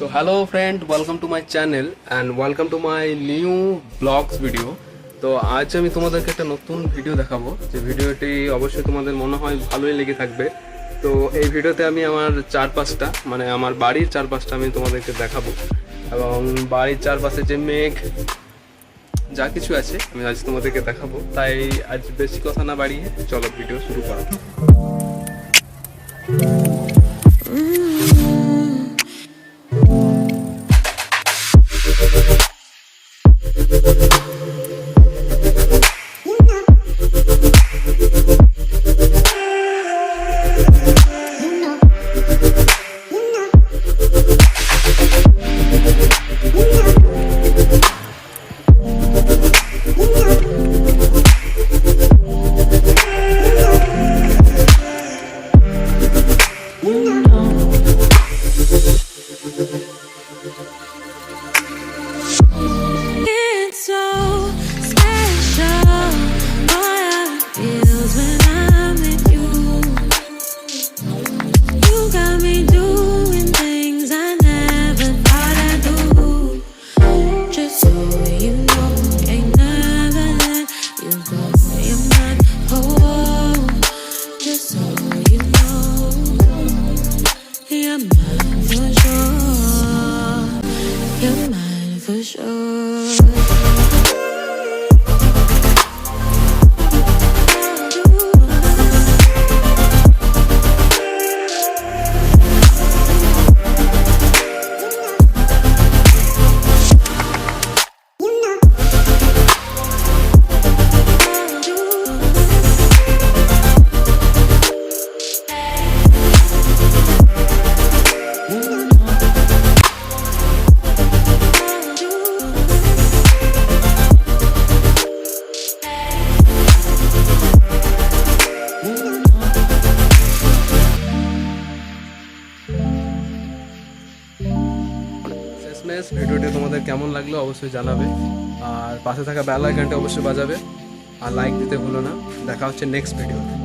তো hello friend, welcome to my channel and welcome to my new blogs video. তো আজ আমি তোমাদেরকে একটা নতুন ভিডিও দেখাবো, যে ভিডিওটি অবশ্যই তোমাদের মনে হয় ভালোই লেগে থাকবে। তো এই ভিডিওতে আমি আমার চারপাশটা, মানে আমার বাড়ির চারপাশটা আমি তোমাদেরকে দেখাবো, এবং বাড়ির চারপাশে যে মেঘ যা কিছু আছে আমি আজ তোমাদেরকে দেখাবো। তাই আজ বেশি কথা না বাড়িয়ে চলো ভিডিও শুরু করা যাক। It's so special. What feels when I'm with you. You got me doing things I never thought I'd do. Just so you know, ain't never let you go. You're mine, oh. Just so you know, you're mine for sure. You're mine for sure. শেষমেশ ভিডিওটি তোমাদের কেমন লাগলো অবশ্যই জানাবে, আর পাশে থাকা bell আইকনটা অবশ্যই বাজাবে, আর লাইক দিতে ভুলো না। দেখা হচ্ছে নেক্সট ভিডিওতে।